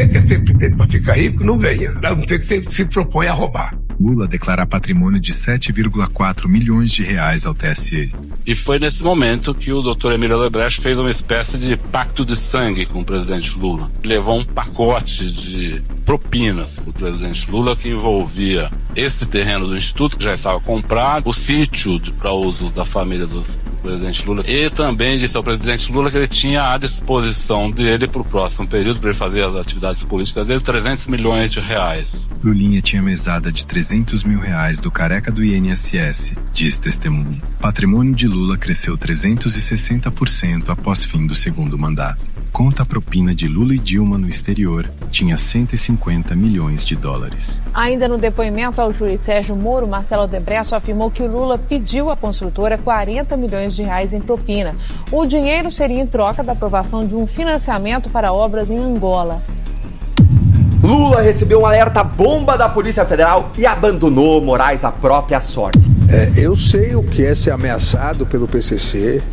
você quer ser presidente para ficar rico, não venha. A não ser que você se propõe a roubar. Lula declara patrimônio de 7,4 milhões de reais ao TSE. E foi nesse momento que o Dr. Emílio Odebrecht fez uma espécie de pacto de sangue com o presidente Lula. Levou um pacote de propinas para o presidente Lula que envolvia esse terreno do Instituto, que já estava comprado, o sítio para uso da família do presidente Lula, e também disse ao presidente Lula que ele tinha à disposição dele para o próximo período, para ele fazer as atividades políticas dele, 300 milhões de reais. Lulinha tinha mesada de 300 mil reais do careca do INSS, diz testemunha. Patrimônio de Lula cresceu 360% após fim do segundo mandato. Conta a propina de Lula e Dilma no exterior tinha 150 milhões de dólares. Ainda no depoimento ao juiz Sérgio Moro, Marcelo Odebrecht afirmou que o Lula pediu à construtora 40 milhões de reais em propina. O dinheiro seria em troca da aprovação de um financiamento para obras em Angola. Lula recebeu um alerta bomba da Polícia Federal e abandonou Moraes à própria sorte. Eu sei o que é ser ameaçado pelo PCC.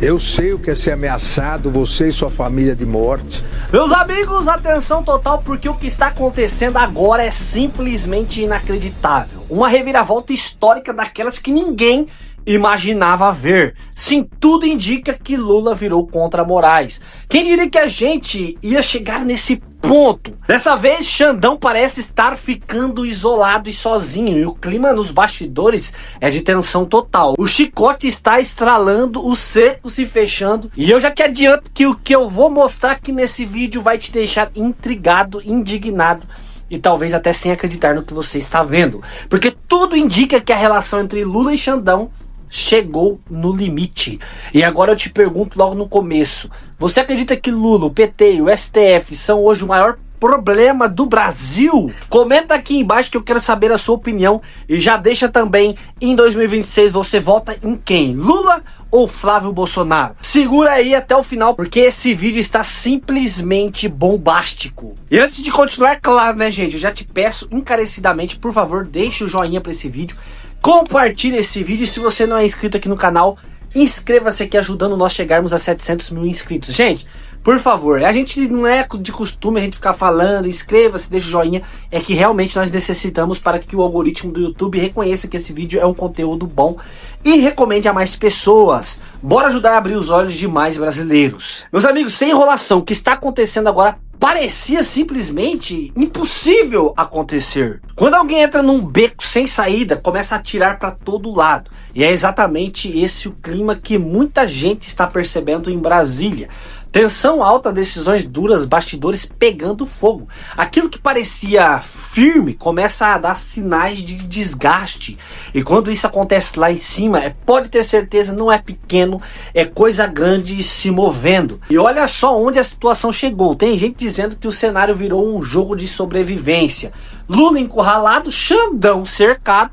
Eu sei o que é ser ameaçado, você e sua família, de morte. Meus amigos, atenção total, porque o que está acontecendo agora é simplesmente inacreditável. Uma reviravolta histórica daquelas que ninguém imaginava ver. Sim, tudo indica que Lula virou contra Moraes. Quem diria que a gente ia chegar nesse ponto? Dessa vez, Xandão parece estar ficando isolado e sozinho, e o clima nos bastidores é de tensão total. O chicote está estralando, o cerco se fechando, e eu já te adianto que o que eu vou mostrar aqui nesse vídeo vai te deixar intrigado, indignado e talvez até sem acreditar no que você está vendo, porque tudo indica que a relação entre Lula e Xandão chegou no limite. E agora eu te pergunto logo no começo: você acredita que Lula, o PT e o STF são hoje o maior problema do Brasil? Comenta aqui embaixo que eu quero saber a sua opinião, e já deixa também, em 2026 você vota em quem? Lula ou Flávio Bolsonaro? Segura aí até o final, porque esse vídeo está simplesmente bombástico. E antes de continuar, claro, né, gente, eu já te peço encarecidamente, por favor, deixe o joinha para esse vídeo, compartilhe esse vídeo, e se você não é inscrito aqui no canal, inscreva-se aqui, ajudando nós chegarmos a 700 mil inscritos. Gente, por favor, a gente não é de costume a gente ficar falando, inscreva-se, deixa o joinha, é que realmente nós necessitamos para que o algoritmo do YouTube reconheça que esse vídeo é um conteúdo bom e recomende a mais pessoas. Bora ajudar a abrir os olhos de mais brasileiros. Meus amigos, sem enrolação, o que está acontecendo agora parecia simplesmente impossível acontecer. Quando alguém entra num beco sem saída, começa a atirar para todo lado. E é exatamente esse o clima que muita gente está percebendo em Brasília. Tensão alta, decisões duras, bastidores pegando fogo. Aquilo que parecia firme começa a dar sinais de desgaste. E quando isso acontece lá em cima, pode ter certeza, não é pequeno, é coisa grande se movendo. E olha só onde a situação chegou. Tem gente dizendo que o cenário virou um jogo de sobrevivência. Lula encurralado, Xandão cercado,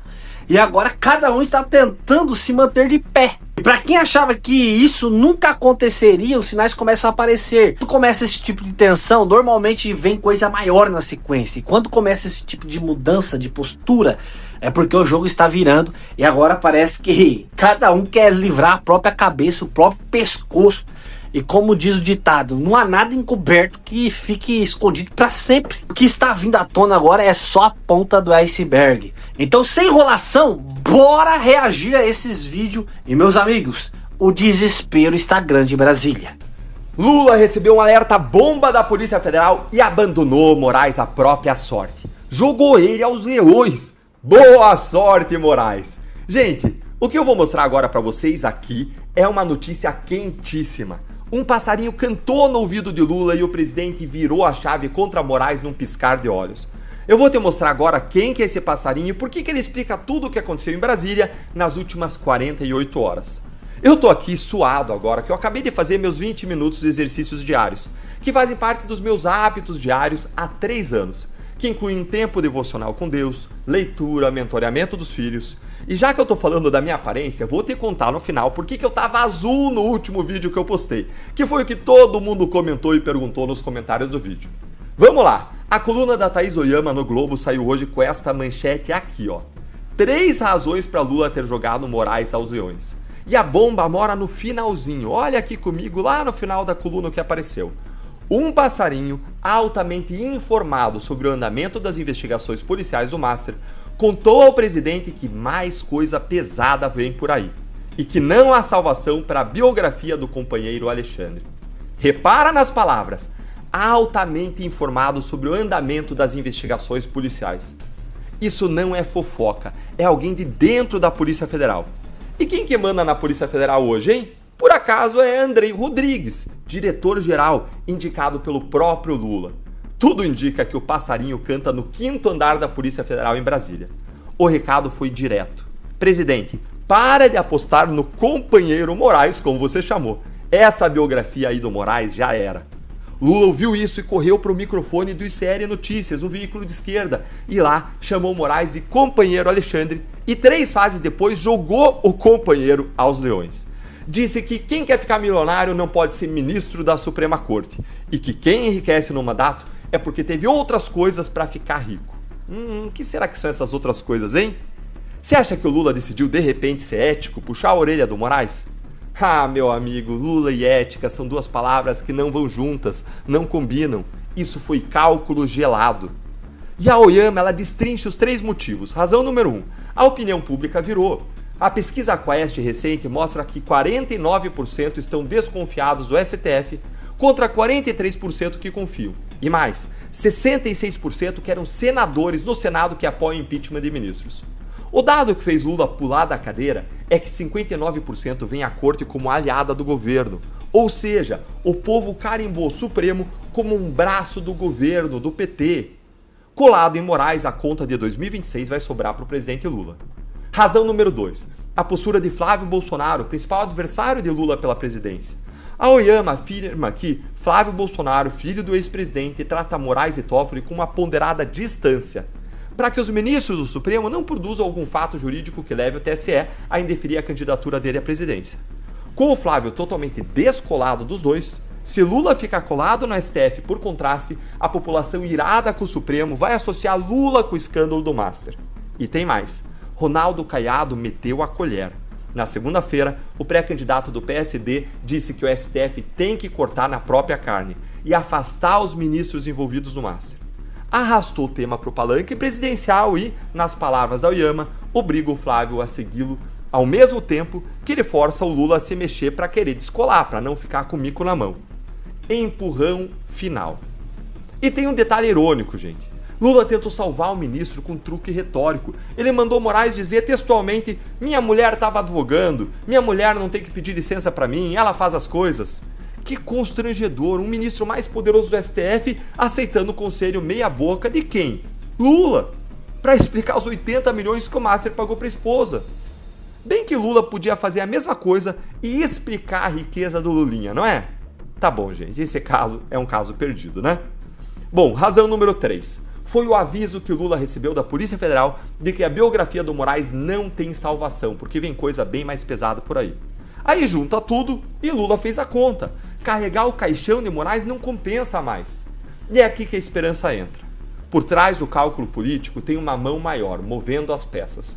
e agora cada um está tentando se manter de pé. E para quem achava que isso nunca aconteceria, os sinais começam a aparecer. Quando começa esse tipo de tensão, normalmente vem coisa maior na sequência. E quando começa esse tipo de mudança de postura, é porque o jogo está virando. E agora parece que cada um quer livrar a própria cabeça, o próprio pescoço. E como diz o ditado, não há nada encoberto que fique escondido para sempre. O que está vindo à tona agora é só a ponta do iceberg. Então, sem enrolação, bora reagir a esses vídeos. E meus amigos, o desespero está grande em Brasília. Lula recebeu um alerta bomba da Polícia Federal e abandonou Moraes à própria sorte. Jogou ele aos leões. Boa sorte, Moraes! Gente, o que eu vou mostrar agora para vocês aqui é uma notícia quentíssima. Um passarinho cantou no ouvido de Lula e o presidente virou a chave contra Moraes num piscar de olhos. Eu vou te mostrar agora quem que é esse passarinho e por que ele explica tudo o que aconteceu em Brasília nas últimas 48 horas. Eu tô aqui suado agora, que eu acabei de fazer meus 20 minutos de exercícios diários, que fazem parte dos meus hábitos diários há 3 anos, que incluem tempo devocional com Deus, leitura, mentoreamento dos filhos. E já que eu tô falando da minha aparência, vou te contar no final por que eu tava azul no último vídeo que eu postei, que foi o que todo mundo comentou e perguntou nos comentários do vídeo. Vamos lá! A coluna da Thaís Oyama no Globo saiu hoje com esta manchete aqui, ó. 3 razões para Lula ter jogado Moraes aos leões. E a bomba mora no finalzinho, olha aqui comigo, lá no final da coluna que apareceu. Um passarinho altamente informado sobre o andamento das investigações policiais do Master contou ao presidente que mais coisa pesada vem por aí e que não há salvação para a biografia do companheiro Alexandre. Repara nas palavras, altamente informado sobre o andamento das investigações policiais. Isso não é fofoca, é alguém de dentro da Polícia Federal. E quem que manda na Polícia Federal hoje, hein? Por acaso é Andrei Rodrigues, diretor-geral, indicado pelo próprio Lula. Tudo indica que o passarinho canta no 5º andar da Polícia Federal em Brasília. O recado foi direto. Presidente, para de apostar no companheiro Moraes, como você chamou. Essa biografia aí do Moraes já era. Lula ouviu isso e correu para o microfone do ICR Notícias, um veículo de esquerda, e lá chamou Moraes de companheiro Alexandre e 3 fases depois jogou o companheiro aos leões. Disse que quem quer ficar milionário não pode ser ministro da Suprema Corte e que quem enriquece no mandato é porque teve outras coisas para ficar rico. O que será que são essas outras coisas, hein? Você acha que o Lula decidiu de repente ser ético, puxar a orelha do Moraes? Ah, meu amigo, Lula e ética são 2 palavras que não vão juntas, não combinam. Isso foi cálculo gelado. E a Oyama, ela destrincha os 3 motivos. Razão número 1, a opinião pública virou. A pesquisa Quest recente mostra que 49% estão desconfiados do STF contra 43% que confiam. E mais, 66% que eram senadores no Senado que apoiam impeachment de ministros. O dado que fez Lula pular da cadeira é que 59% vem à corte como aliada do governo. Ou seja, o povo carimbou o Supremo como um braço do governo, do PT. Colado em Moraes, a conta de 2026 vai sobrar para o presidente Lula. Razão número 2. A postura de Flávio Bolsonaro, principal adversário de Lula pela presidência. A Oyama afirma que Flávio Bolsonaro, filho do ex-presidente, trata Moraes e Toffoli com uma ponderada distância, para que os ministros do Supremo não produzam algum fato jurídico que leve o TSE a indeferir a candidatura dele à presidência. Com o Flávio totalmente descolado dos dois, se Lula ficar colado no STF por contraste, a população irada com o Supremo vai associar Lula com o escândalo do Master. E tem mais. Ronaldo Caiado meteu a colher. Na segunda-feira, o pré-candidato do PSD disse que o STF tem que cortar na própria carne e afastar os ministros envolvidos no Master. Arrastou o tema para o palanque presidencial e, nas palavras da Oyama, obriga o Flávio a segui-lo, ao mesmo tempo que ele força o Lula a se mexer para querer descolar, para não ficar com o mico na mão. Empurrão final. E tem um detalhe irônico, gente. Lula tentou salvar o ministro com um truque retórico. Ele mandou Moraes dizer textualmente: minha mulher estava advogando, minha mulher não tem que pedir licença para mim, ela faz as coisas. Que constrangedor, um ministro mais poderoso do STF aceitando o conselho meia boca de quem? Lula, para explicar os 80 milhões que o Master pagou para a esposa. Bem que Lula podia fazer a mesma coisa e explicar a riqueza do Lulinha, não é? Tá bom, gente, esse caso é um caso perdido, né? Bom, razão número 3. Foi o aviso que o Lula recebeu da Polícia Federal de que a biografia do Moraes não tem salvação, porque vem coisa bem mais pesada por aí. Aí junta tudo e Lula fez a conta. Carregar o caixão de Moraes não compensa mais. E é aqui que a esperança entra. Por trás do cálculo político tem uma mão maior, movendo as peças.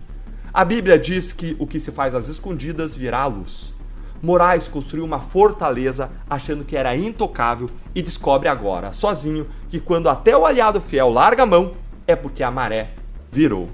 A Bíblia diz que o que se faz às escondidas virá à luz. Moraes construiu uma fortaleza achando que era intocável e descobre agora, sozinho, que quando até o aliado fiel larga a mão, é porque a maré virou.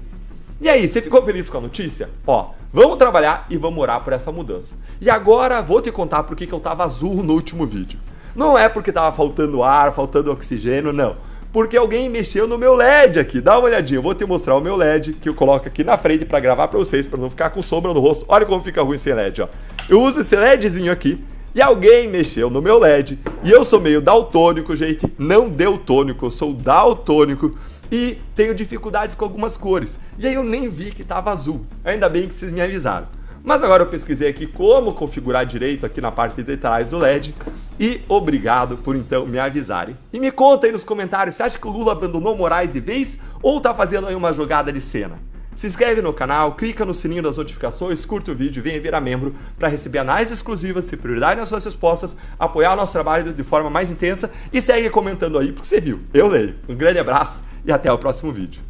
E aí, você ficou feliz com a notícia? Ó, vamos trabalhar e vamos orar por essa mudança. E agora vou te contar por que eu tava azul no último vídeo. Não é porque tava faltando ar, faltando oxigênio, não. Porque alguém mexeu no meu LED aqui. Dá uma olhadinha, eu vou te mostrar o meu LED que eu coloco aqui na frente para gravar para vocês, para não ficar com sombra no rosto. Olha como fica ruim sem LED, ó. Eu uso esse LEDzinho aqui e alguém mexeu no meu LED. E eu sou meio daltônico, gente. Não deltônico, eu sou daltônico. E tenho dificuldades com algumas cores. E aí eu nem vi que tava azul. Ainda bem que vocês me avisaram. Mas agora eu pesquisei aqui como configurar direito aqui na parte de trás do LED e obrigado por então me avisarem. E me conta aí nos comentários, você acha que o Lula abandonou Moraes de vez ou tá fazendo aí uma jogada de cena? Se inscreve no canal, clica no sininho das notificações, curte o vídeo e venha virar membro para receber análises exclusivas, ter prioridade nas suas respostas, apoiar o nosso trabalho de forma mais intensa e segue comentando aí porque você viu, eu leio. Um grande abraço e até o próximo vídeo.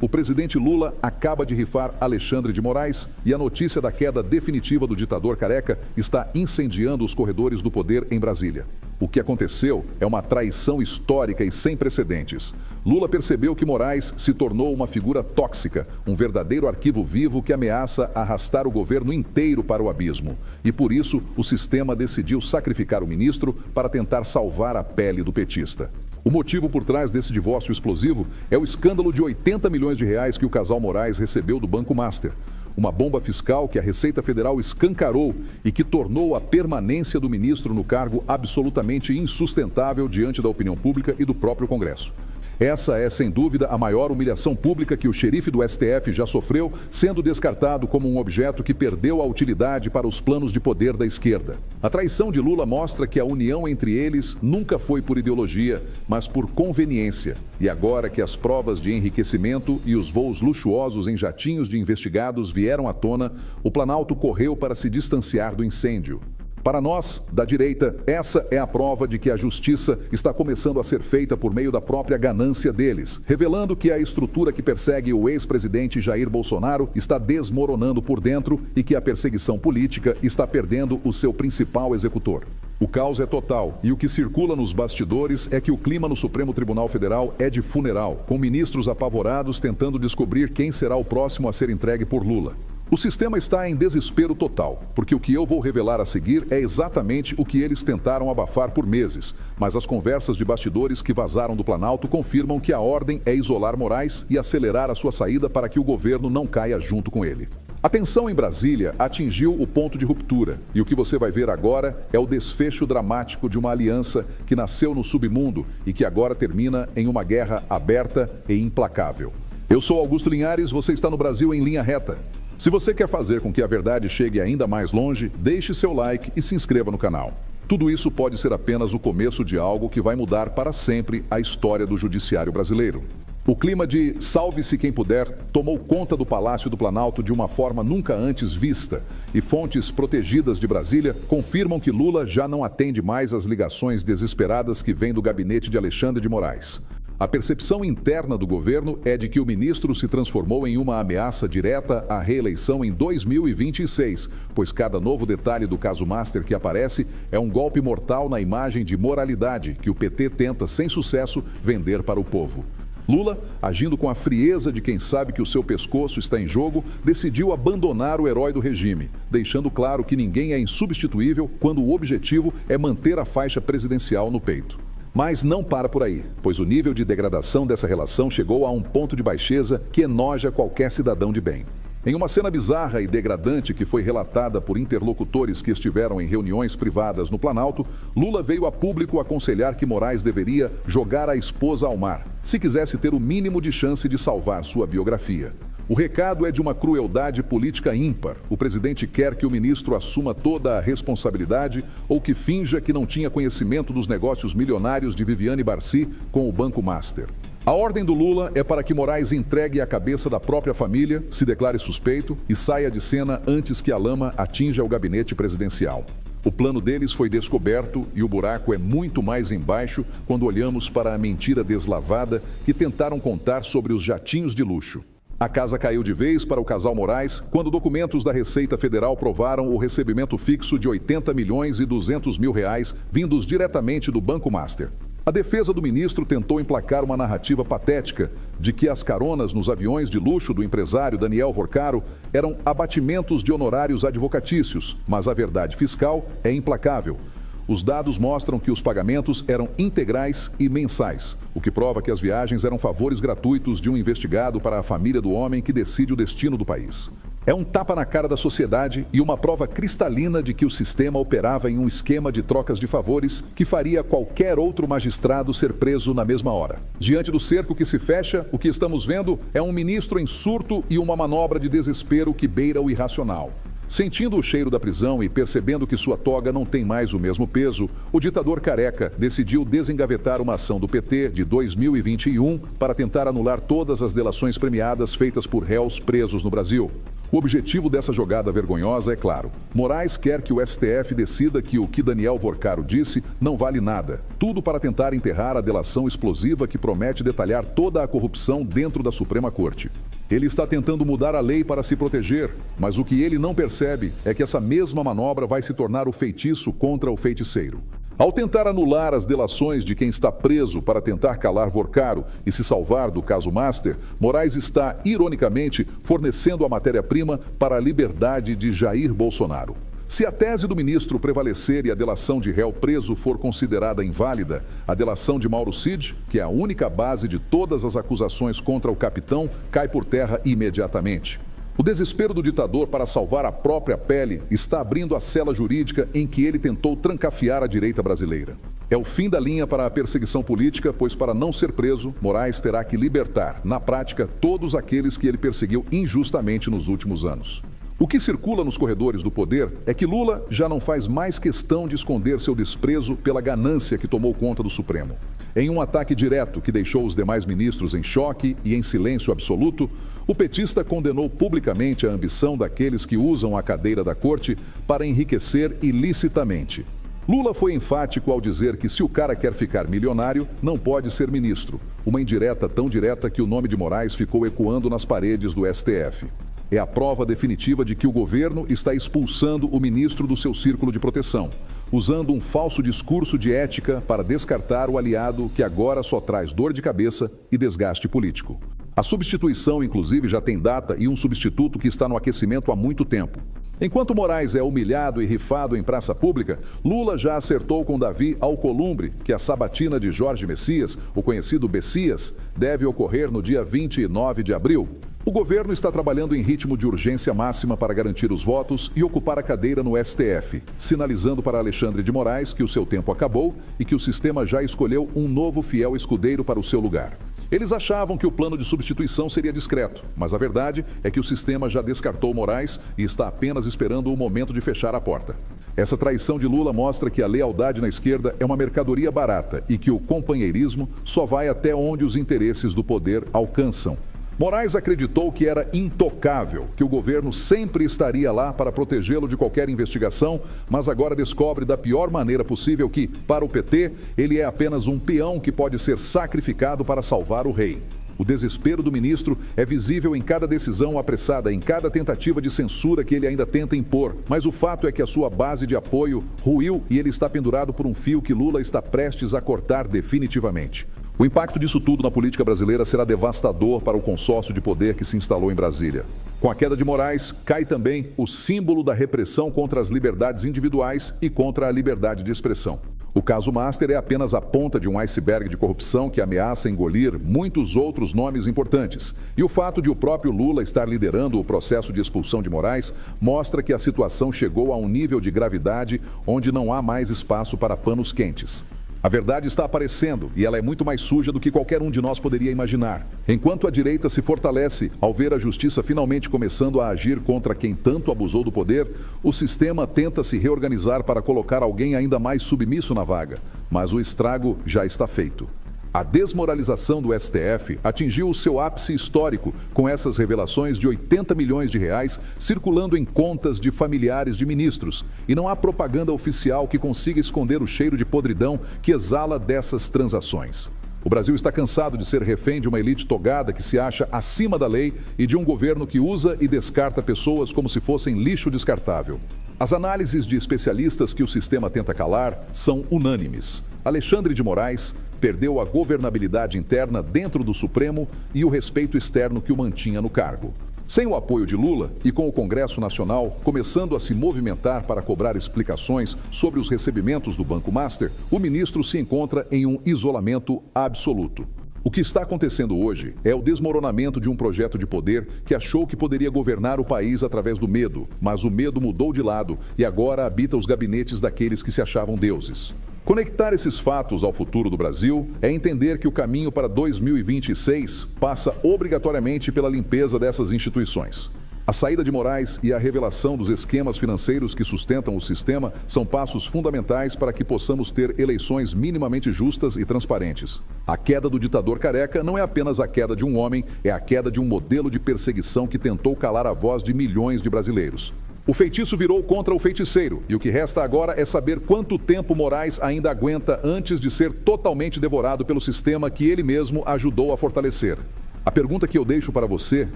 O presidente Lula acaba de rifar Alexandre de Moraes e a notícia da queda definitiva do ditador careca está incendiando os corredores do poder em Brasília. O que aconteceu é uma traição histórica e sem precedentes. Lula percebeu que Moraes se tornou uma figura tóxica, um verdadeiro arquivo vivo que ameaça arrastar o governo inteiro para o abismo. E por isso, o sistema decidiu sacrificar o ministro para tentar salvar a pele do petista. O motivo por trás desse divórcio explosivo é o escândalo de 80 milhões de reais que o casal Moraes recebeu do Banco Master. Uma bomba fiscal que a Receita Federal escancarou e que tornou a permanência do ministro no cargo absolutamente insustentável diante da opinião pública e do próprio Congresso. Essa é, sem dúvida, a maior humilhação pública que o xerife do STF já sofreu, sendo descartado como um objeto que perdeu a utilidade para os planos de poder da esquerda. A traição de Lula mostra que a união entre eles nunca foi por ideologia, mas por conveniência. E agora que as provas de enriquecimento e os voos luxuosos em jatinhos de investigados vieram à tona, o Planalto correu para se distanciar do incêndio. Para nós, da direita, essa é a prova de que a justiça está começando a ser feita por meio da própria ganância deles, revelando que a estrutura que persegue o ex-presidente Jair Bolsonaro está desmoronando por dentro e que a perseguição política está perdendo o seu principal executor. O caos é total e o que circula nos bastidores é que o clima no Supremo Tribunal Federal é de funeral, com ministros apavorados tentando descobrir quem será o próximo a ser entregue por Lula. O sistema está em desespero total, porque o que eu vou revelar a seguir é exatamente o que eles tentaram abafar por meses, mas as conversas de bastidores que vazaram do Planalto confirmam que a ordem é isolar Moraes e acelerar a sua saída para que o governo não caia junto com ele. A tensão em Brasília atingiu o ponto de ruptura, e o que você vai ver agora é o desfecho dramático de uma aliança que nasceu no submundo e que agora termina em uma guerra aberta e implacável. Eu sou Augusto Linhares, você está no Brasil em Linha Reta. Se você quer fazer com que a verdade chegue ainda mais longe, deixe seu like e se inscreva no canal. Tudo isso pode ser apenas o começo de algo que vai mudar para sempre a história do judiciário brasileiro. O clima de salve-se quem puder tomou conta do Palácio do Planalto de uma forma nunca antes vista, e fontes protegidas de Brasília confirmam que Lula já não atende mais às ligações desesperadas que vêm do gabinete de Alexandre de Moraes. A percepção interna do governo é de que o ministro se transformou em uma ameaça direta à reeleição em 2026, pois cada novo detalhe do caso Master que aparece é um golpe mortal na imagem de moralidade que o PT tenta, sem sucesso, vender para o povo. Lula, agindo com a frieza de quem sabe que o seu pescoço está em jogo, decidiu abandonar o herói do regime, deixando claro que ninguém é insubstituível quando o objetivo é manter a faixa presidencial no peito. Mas não para por aí, pois o nível de degradação dessa relação chegou a um ponto de baixeza que enoja qualquer cidadão de bem. Em uma cena bizarra e degradante que foi relatada por interlocutores que estiveram em reuniões privadas no Planalto, Lula veio a público aconselhar que Moraes deveria jogar a esposa ao mar, se quisesse ter o mínimo de chance de salvar sua biografia. O recado é de uma crueldade política ímpar. O presidente quer que o ministro assuma toda a responsabilidade ou que finja que não tinha conhecimento dos negócios milionários de Viviane Barci com o Banco Master. A ordem do Lula é para que Moraes entregue a cabeça da própria família, se declare suspeito e saia de cena antes que a lama atinja o gabinete presidencial. O plano deles foi descoberto e o buraco é muito mais embaixo quando olhamos para a mentira deslavada que tentaram contar sobre os jatinhos de luxo. A casa caiu de vez para o casal Moraes quando documentos da Receita Federal provaram o recebimento fixo de 80 milhões e 200 mil reais vindos diretamente do Banco Master. A defesa do ministro tentou emplacar uma narrativa patética de que as caronas nos aviões de luxo do empresário Daniel Vorcaro eram abatimentos de honorários advocatícios, mas a verdade fiscal é implacável. Os dados mostram que os pagamentos eram integrais e mensais, o que prova que as viagens eram favores gratuitos de um investigado para a família do homem que decide o destino do país. É um tapa na cara da sociedade e uma prova cristalina de que o sistema operava em um esquema de trocas de favores que faria qualquer outro magistrado ser preso na mesma hora. Diante do cerco que se fecha, o que estamos vendo é um ministro em surto e uma manobra de desespero que beira o irracional. Sentindo o cheiro da prisão e percebendo que sua toga não tem mais o mesmo peso, o ditador careca decidiu desengavetar uma ação do PT de 2021 para tentar anular todas as delações premiadas feitas por réus presos no Brasil. O objetivo dessa jogada vergonhosa é claro. Moraes quer que o STF decida que o que Daniel Vorcaro disse não vale nada. Tudo para tentar enterrar a delação explosiva que promete detalhar toda a corrupção dentro da Suprema Corte. Ele está tentando mudar a lei para se proteger, mas o que ele não percebe é que essa mesma manobra vai se tornar o feitiço contra o feiticeiro. Ao tentar anular as delações de quem está preso para tentar calar Vorcaro e se salvar do caso Master, Moraes está, ironicamente, fornecendo a matéria-prima para a liberdade de Jair Bolsonaro. Se a tese do ministro prevalecer e a delação de réu preso for considerada inválida, a delação de Mauro Cid, que é a única base de todas as acusações contra o capitão, cai por terra imediatamente. O desespero do ditador para salvar a própria pele está abrindo a cela jurídica em que ele tentou trancafiar a direita brasileira. É o fim da linha para a perseguição política, pois para não ser preso, Moraes terá que libertar, na prática, todos aqueles que ele perseguiu injustamente nos últimos anos. O que circula nos corredores do poder é que Lula já não faz mais questão de esconder seu desprezo pela ganância que tomou conta do Supremo. Em um ataque direto que deixou os demais ministros em choque e em silêncio absoluto, o petista condenou publicamente a ambição daqueles que usam a cadeira da corte para enriquecer ilicitamente. Lula foi enfático ao dizer que se o cara quer ficar milionário, não pode ser ministro. Uma indireta tão direta que o nome de Moraes ficou ecoando nas paredes do STF. É a prova definitiva de que o governo está expulsando o ministro do seu círculo de proteção, usando um falso discurso de ética para descartar o aliado que agora só traz dor de cabeça e desgaste político. A substituição, inclusive, já tem data e um substituto que está no aquecimento há muito tempo. Enquanto Moraes é humilhado e rifado em praça pública, Lula já acertou com Davi Alcolumbre que a sabatina de Jorge Messias, o conhecido Bessias, deve ocorrer no dia 29 de abril. O governo está trabalhando em ritmo de urgência máxima para garantir os votos e ocupar a cadeira no STF, sinalizando para Alexandre de Moraes que o seu tempo acabou e que o sistema já escolheu um novo fiel escudeiro para o seu lugar. Eles achavam que o plano de substituição seria discreto, mas a verdade é que o sistema já descartou Moraes e está apenas esperando o momento de fechar a porta. Essa traição de Lula mostra que a lealdade na esquerda é uma mercadoria barata e que o companheirismo só vai até onde os interesses do poder alcançam. Moraes acreditou que era intocável, que o governo sempre estaria lá para protegê-lo de qualquer investigação, mas agora descobre da pior maneira possível que, para o PT, ele é apenas um peão que pode ser sacrificado para salvar o rei. O desespero do ministro é visível em cada decisão apressada, em cada tentativa de censura que ele ainda tenta impor, mas o fato é que a sua base de apoio ruiu e ele está pendurado por um fio que Lula está prestes a cortar definitivamente. O impacto disso tudo na política brasileira será devastador para o consórcio de poder que se instalou em Brasília. Com a queda de Moraes, cai também o símbolo da repressão contra as liberdades individuais e contra a liberdade de expressão. O caso Master é apenas a ponta de um iceberg de corrupção que ameaça engolir muitos outros nomes importantes. E o fato de o próprio Lula estar liderando o processo de expulsão de Moraes mostra que a situação chegou a um nível de gravidade onde não há mais espaço para panos quentes. A verdade está aparecendo e ela é muito mais suja do que qualquer um de nós poderia imaginar. Enquanto a direita se fortalece ao ver a justiça finalmente começando a agir contra quem tanto abusou do poder, o sistema tenta se reorganizar para colocar alguém ainda mais submisso na vaga. Mas o estrago já está feito. A desmoralização do STF atingiu o seu ápice histórico com essas revelações de 80 milhões de reais circulando em contas de familiares de ministros. E não há propaganda oficial que consiga esconder o cheiro de podridão que exala dessas transações. O Brasil está cansado de ser refém de uma elite togada que se acha acima da lei e de um governo que usa e descarta pessoas como se fossem lixo descartável. As análises de especialistas que o sistema tenta calar são unânimes. Alexandre de Moraes perdeu a governabilidade interna dentro do Supremo e o respeito externo que o mantinha no cargo. Sem o apoio de Lula e com o Congresso Nacional começando a se movimentar para cobrar explicações sobre os recebimentos do Banco Master, o ministro se encontra em um isolamento absoluto. O que está acontecendo hoje é o desmoronamento de um projeto de poder que achou que poderia governar o país através do medo, mas o medo mudou de lado e agora habita os gabinetes daqueles que se achavam deuses. Conectar esses fatos ao futuro do Brasil é entender que o caminho para 2026 passa obrigatoriamente pela limpeza dessas instituições. A saída de Moraes e a revelação dos esquemas financeiros que sustentam o sistema são passos fundamentais para que possamos ter eleições minimamente justas e transparentes. A queda do ditador careca não é apenas a queda de um homem, é a queda de um modelo de perseguição que tentou calar a voz de milhões de brasileiros. O feitiço virou contra o feiticeiro e o que resta agora é saber quanto tempo Moraes ainda aguenta antes de ser totalmente devorado pelo sistema que ele mesmo ajudou a fortalecer. A pergunta que eu deixo para você,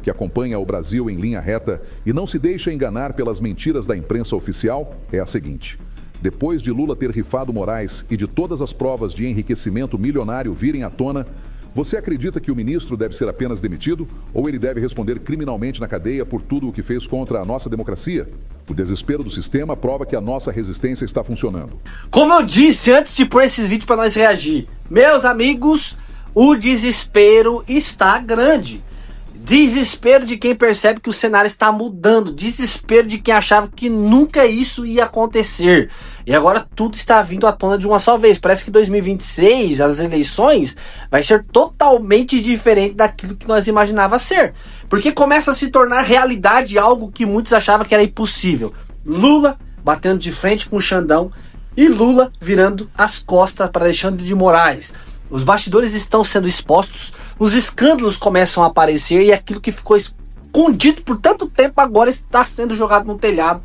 que acompanha o Brasil em linha reta e não se deixa enganar pelas mentiras da imprensa oficial, é a seguinte: Depois de Lula ter rifado Moraes e de todas as provas de enriquecimento milionário virem à tona, você acredita que o ministro deve ser apenas demitido ou ele deve responder criminalmente na cadeia por tudo o que fez contra a nossa democracia? O desespero do sistema prova que a nossa resistência está funcionando. Como eu disse antes de pôr esses vídeos para nós reagir, meus amigos, o desespero está grande. Desespero de quem percebe que o cenário está mudando. Desespero de quem achava que nunca isso ia acontecer. E agora tudo está vindo à tona de uma só vez. Parece que 2026, as eleições, vai ser totalmente diferente daquilo que nós imaginava ser. Porque começa a se tornar realidade algo que muitos achavam que era impossível. Lula batendo de frente com o Xandão e Lula virando as costas para Alexandre de Moraes. Os bastidores estão sendo expostos, os escândalos começam a aparecer e aquilo que ficou escondido por tanto tempo agora está sendo jogado no telhado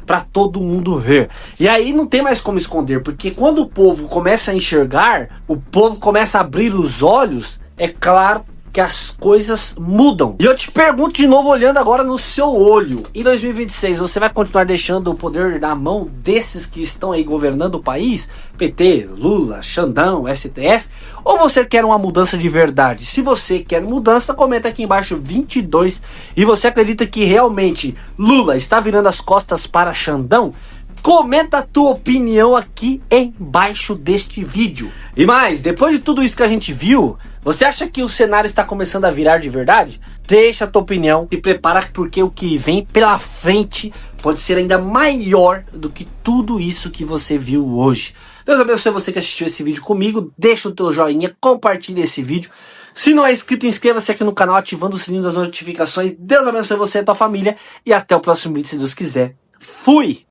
para todo mundo ver. E aí não tem mais como esconder, porque quando o povo começa a enxergar, o povo começa a abrir os olhos, é claro que as coisas mudam. E eu te pergunto de novo, olhando agora no seu olho, em 2026 você vai continuar deixando o poder na mão desses que estão aí governando o país? PT, Lula, Xandão, STF? Ou você quer uma mudança de verdade? Se você quer mudança, comenta aqui embaixo 22. E você acredita que realmente Lula está virando as costas para Xandão? Comenta a tua opinião aqui embaixo deste vídeo. E mais, depois de tudo isso que a gente viu, você acha que o cenário está começando a virar de verdade? Deixa a tua opinião, se prepara porque o que vem pela frente pode ser ainda maior do que tudo isso que você viu hoje. Deus abençoe você que assistiu esse vídeo comigo, deixa o teu joinha, compartilha esse vídeo. Se não é inscrito, inscreva-se aqui no canal ativando o sininho das notificações. Deus abençoe você e a tua família e até o próximo vídeo se Deus quiser. Fui!